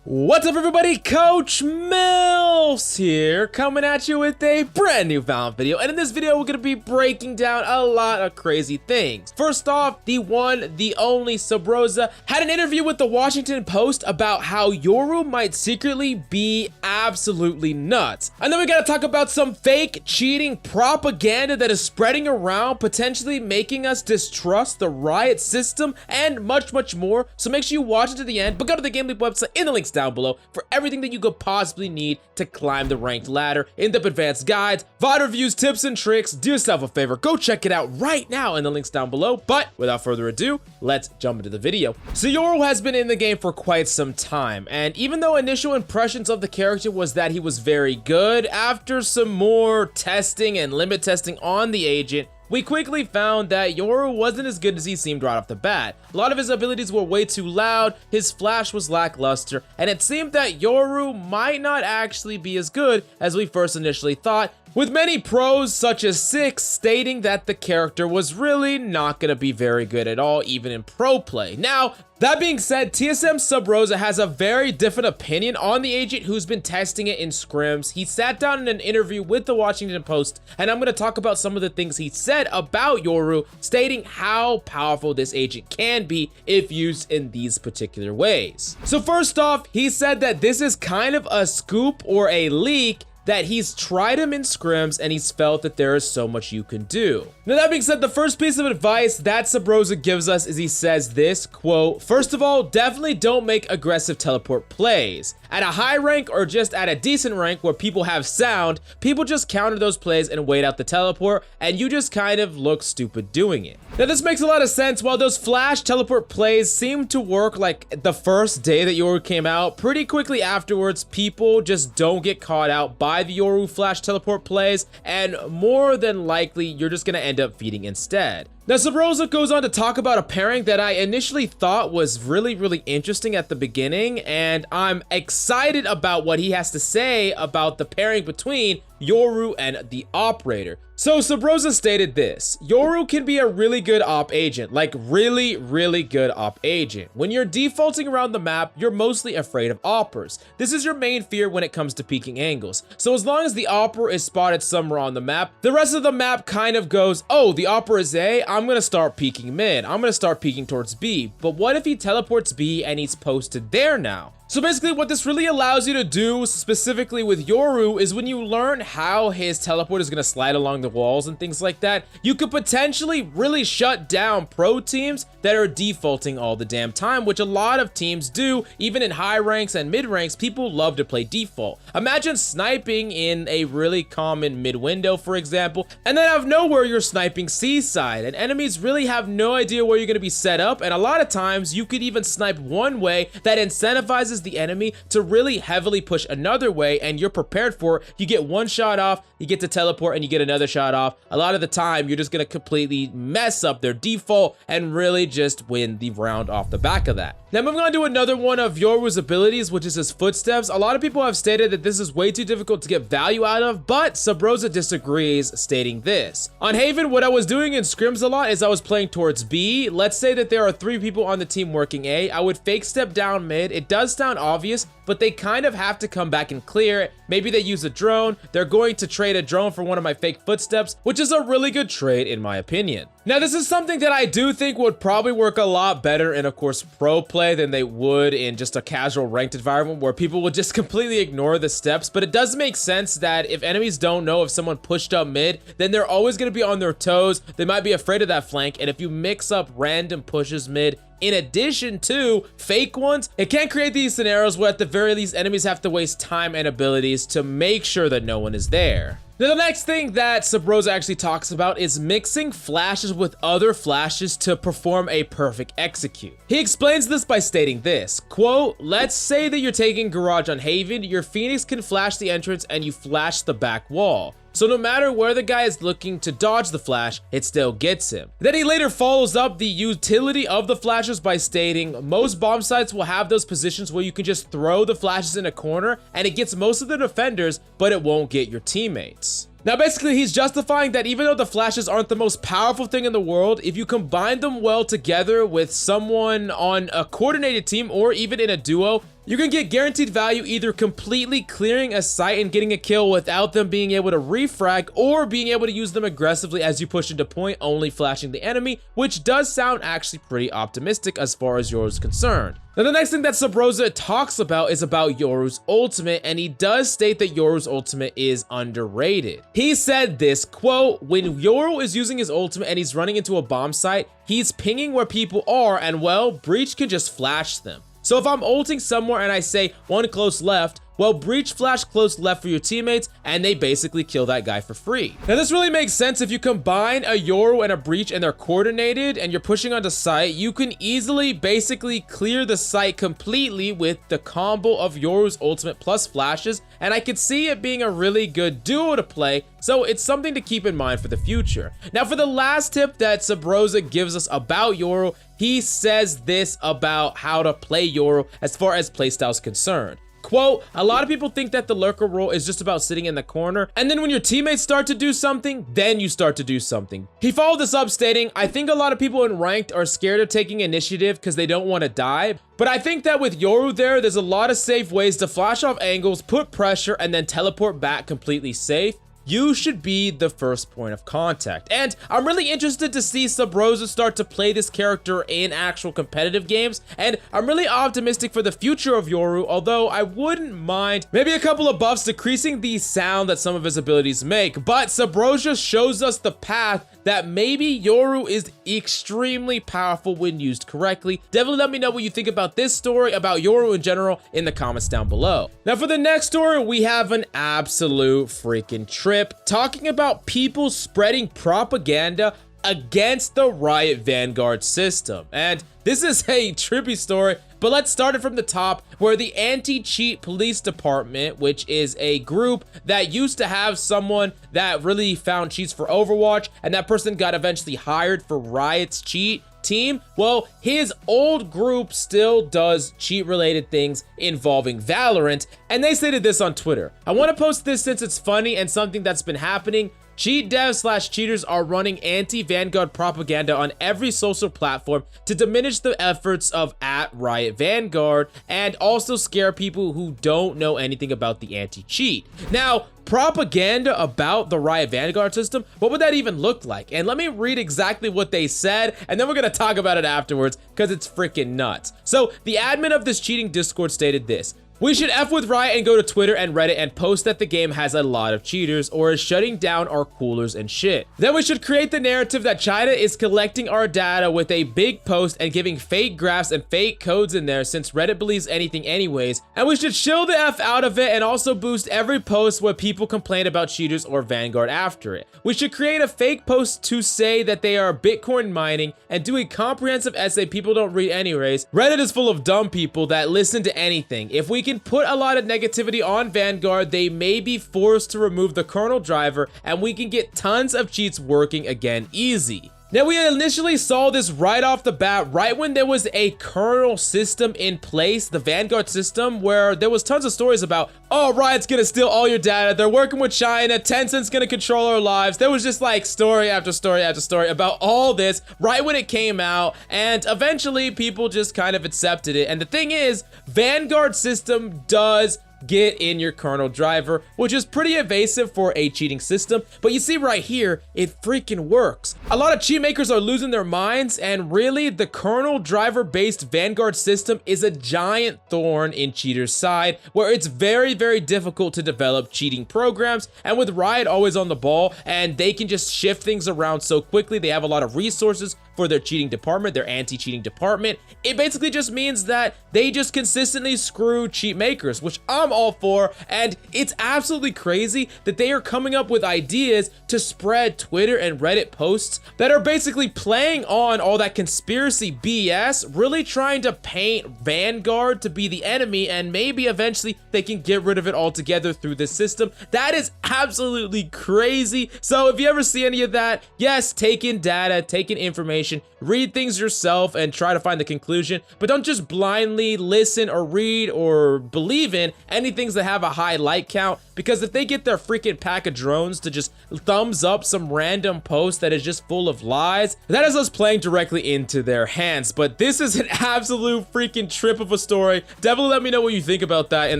What's up everybody, Coach Mills here, coming at you with a brand new Valorant video, and in this video we're going to be breaking down a lot of crazy things. First off, the one, the only Subroza had an interview with the Washington Post about how Yoru might secretly be absolutely nuts. And then we got to talk about some fake cheating propaganda that is spreading around, potentially making us distrust the Riot system, and much more. So make sure you watch it to the end, but go to the GameLeap website in the links down below for everything that you could possibly need to climb the ranked ladder. In-depth advanced guides, VOD reviews, tips and tricks. Do yourself a favor, go check it out right now in the links down below. But without further ado, let's jump into the video. So Yoru has been in the game for quite some time, and even though initial impressions of the character was that he was very good, after some more testing and limit testing on the agent, we quickly found that Yoru wasn't as good as he seemed right off the bat. A lot of his abilities were way too loud, his flash was lackluster, and it seemed that Yoru might not actually be as good as we first initially thought, with many pros such as Six stating that the character was really not going to be very good at all, even in pro play. Now, that being said, TSM Subroza has a very different opinion on the agent who's been testing it in scrims. He sat down in an interview with the Washington Post, and I'm going to talk about some of the things he said about Yoru, stating how powerful this agent can be if used in these particular ways. So first off, he said that this is kind of a scoop or a leak, that he's tried him in scrims and he's felt that there is so much you can do. Now that being said, the first piece of advice that Subroza gives us is he says this, quote, "First of all, definitely don't make aggressive teleport plays. At a high rank or just at a decent rank where people have sound, people just counter those plays and wait out the teleport, and you just kind of look stupid doing it." Now this makes a lot of sense. While those flash teleport plays seem to work like the first day that Yoru came out, pretty quickly afterwards, people just don't get caught out by the Yoru flash teleport plays, and more than likely, you're just gonna end up feeding instead. Now, Subroza goes on to talk about a pairing that I initially thought was really interesting at the beginning, and I'm excited about what he has to say about the pairing between Yoru and the operator. So Subroza stated this: Yoru can be a really good op agent, like really good op agent. When you're defaulting around the map, you're mostly afraid of oppers. This is your main fear when it comes to peeking angles. So as long as the opper is spotted somewhere on the map, the rest of the map kind of goes, oh, the opper is A, I'm gonna start peeking mid, I'm gonna start peeking towards B. But what if he teleports B and he's posted there now? So basically what this really allows you to do, specifically with Yoru, is when you learn how his teleport is going to slide along the walls and things like that, you could potentially really shut down pro teams that are defaulting all the damn time, which a lot of teams do. Even in high ranks and mid ranks, people love to play default. Imagine sniping in a really common mid window, for example, and then out of nowhere you're sniping C side, and enemies really have no idea where you're going to be set up, and a lot of times you could even snipe one way that incentivizes the enemy to really heavily push another way, and you're prepared for it. You get one shot off, you get to teleport, and you get another shot off. A lot of the time you're just gonna completely mess up their default and really just win the round off the back of that. Now moving on to another one of Yoru's abilities, which is his footsteps. A lot of people have stated that this is way too difficult to get value out of, but Subroza disagrees, stating this: on Haven, what I was doing in scrims a lot is I was playing towards B. Let's say that there are 3 people on the team working A. I would fake step down mid. It does sound obvious, but they kind of have to come back and clear it. Maybe they use a drone. They're going to trade a drone for one of my fake footsteps, which is a really good trade in my opinion. Now this is something that I do think would probably work a lot better in, of course, pro play than they would in just a casual ranked environment where people would just completely ignore the steps. But it does make sense that if enemies don't know if someone pushed up mid, then they're always going to be on their toes. They might be afraid of that flank, and if you mix up random pushes mid in addition to fake ones, it can create these scenarios where at the very least enemies have to waste time and abilities to make sure that no one is there. Now the next thing that Subroza actually talks about is mixing flashes with other flashes to perform a perfect execute. He explains this by stating this, quote, "Let's say that you're taking Garage on Haven, your Phoenix can flash the entrance and you flash the back wall. So no matter where the guy is looking to dodge the flash, it still gets him." Then he later follows up the utility of the flashes by stating, most bomb sites will have those positions where you can just throw the flashes in a corner and it gets most of the defenders, but it won't get your teammates. Now basically he's justifying that even though the flashes aren't the most powerful thing in the world, if you combine them well together with someone on a coordinated team or even in a duo, You can get guaranteed value either completely clearing a site and getting a kill without them being able to refrag, or being able to use them aggressively as you push into point, only flashing the enemy, which does sound actually pretty optimistic as far as Yoru is concerned. Now, the next thing that Sabrosa talks about is about Yoru's ultimate, and he does state that Yoru's ultimate is underrated. He said this, quote, "When Yoru is using his ultimate and he's running into a bomb site, he's pinging where people are, and well, Breach can just flash them. So if I'm ulting somewhere and I say one close left, well, Breach flash close left for your teammates, and they basically kill that guy for free." Now, this really makes sense. If you combine a Yoru and a Breach and they're coordinated and you're pushing onto site, you can easily basically clear the site completely with the combo of Yoru's ultimate plus flashes, and I could see it being a really good duo to play, so it's something to keep in mind for the future. Now, for the last tip that Sabrosa gives us about Yoru, he says this about how to play Yoru as far as playstyle is concerned. Quote, "A lot of people think that the lurker role is just about sitting in the corner, and then when your teammates start to do something, then you start to do something." He followed this up stating, "I think a lot of people in ranked are scared of taking initiative because they don't want to die, but I think that with Yoru there's a lot of safe ways to flash off angles, put pressure, and then teleport back completely safe. You should be the first point of contact." And I'm really interested to see Sabrosa start to play this character in actual competitive games, and I'm really optimistic for the future of Yoru, although I wouldn't mind maybe a couple of buffs decreasing the sound that some of his abilities make. But Sabrosa shows us the path that maybe Yoru is extremely powerful when used correctly. Definitely let me know what you think about this story, about Yoru in general, in the comments down below. Now, for the next story, we have an absolute freaking trip, talking about people spreading propaganda against the Riot Vanguard system. And this is a trippy story, but let's start it from the top, where the AntiCheat Police Department, which is a group that used to have someone that really found cheats for Overwatch, and that person got eventually hired for Riot's cheat team. Well, his old group still does cheat-related things involving Valorant, and they stated this on Twitter. "I want to post this since it's funny and something that's been happening. Cheat devs / cheaters are running anti-Vanguard propaganda on every social platform to diminish the efforts of @Riot Vanguard and also scare people who don't know anything about the anti-cheat." Now, propaganda about the Riot Vanguard system, what would that even look like? And let me read exactly what they said, and then we're gonna talk about it afterwards, because it's freaking nuts. So, the admin of this cheating Discord stated this: "We should F with Riot and go to Twitter and Reddit and post that the game has a lot of cheaters or is shutting down our coolers and shit. Then we should create the narrative that China is collecting our data with a big post and giving fake graphs and fake codes in there, since Reddit believes anything anyways. And we should chill the F out of it and also boost every post where people complain about cheaters or Vanguard after it. We should create a fake post to say that they are Bitcoin mining and do a comprehensive essay people don't read anyways. Reddit is full of dumb people that listen to anything. If we can put a lot of negativity on Vanguard, they may be forced to remove the kernel driver, and we can get tons of cheats working again easy." Now, we initially saw this right off the bat, right when there was a kernel system in place, the Vanguard system, where there was tons of stories about, oh, Riot's gonna steal all your data, they're working with China, Tencent's gonna control our lives. There was just like story after story after story about all this right when it came out, and eventually people just kind of accepted it. And the thing is, Vanguard system does get in your kernel driver, which is pretty evasive for a cheating system, but you see right here, it freaking works. A lot of cheat makers are losing their minds, and really the kernel driver based Vanguard system is a giant thorn in cheaters' side, where it's very, very difficult to develop cheating programs. And with Riot always on the ball, and they can just shift things around so quickly, they have a lot of resources for their cheating department, their anti-cheating department. It basically just means that they just consistently screw cheat makers, which I'm all for, and it's absolutely crazy that they are coming up with ideas to spread Twitter and Reddit posts that are basically playing on all that conspiracy BS, really trying to paint Vanguard to be the enemy, and maybe eventually they can get rid of it altogether through this system. That is absolutely crazy. So if you ever see any of that, yes, take in data, take in information, information, read things yourself and try to find the conclusion, but don't just blindly listen or read or believe in any things that have a high like count, because if they get their freaking pack of drones to just thumbs up some random post that is just full of lies, that is us playing directly into their hands. But this is an absolute freaking trip of a story. Definitely let me know what you think about that in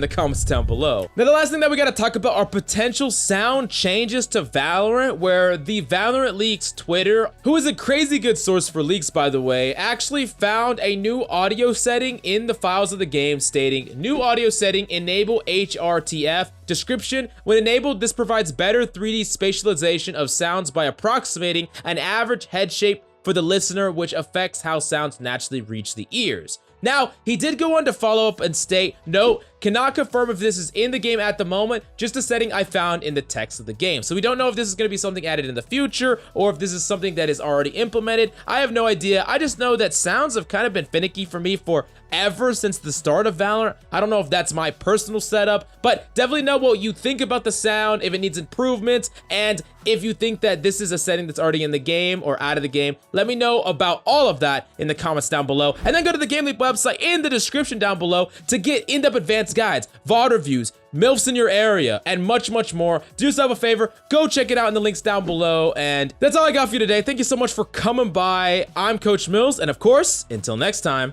the comments down below. Now, the last thing that we gotta talk about are potential sound changes to Valorant, where the Valorant Leaks Twitter, who is a crazy good source for leaks by the way, actually found a new audio setting in the files of the game stating, new audio setting, enable HRTF. Description: when enabled, this provides better 3D spatialization of sounds by approximating an average head shape for the listener, which affects how sounds naturally reach the ears. Now, he did go on to follow up and state, note, cannot confirm if this is in the game at the moment, just a setting I found in the text of the game. So we don't know if this is going to be something added in the future or if this is something that is already implemented. I have no idea. I just know that sounds have kind of been finicky for me forever since the start of Valorant. I don't know if that's my personal setup, but definitely know what you think about the sound, if it needs improvements, and if you think that this is a setting that's already in the game or out of the game. Let me know about all of that in the comments down below. And then go to the GameLeap website in the description down below to get in-depth advanced guides, VOD reviews, MILFs in your area, and much, much more. Do yourself a favor, go check it out in the links down below. And that's all I got for you today. Thank you so much for coming by. I'm Coach Mills, and of course, until next time,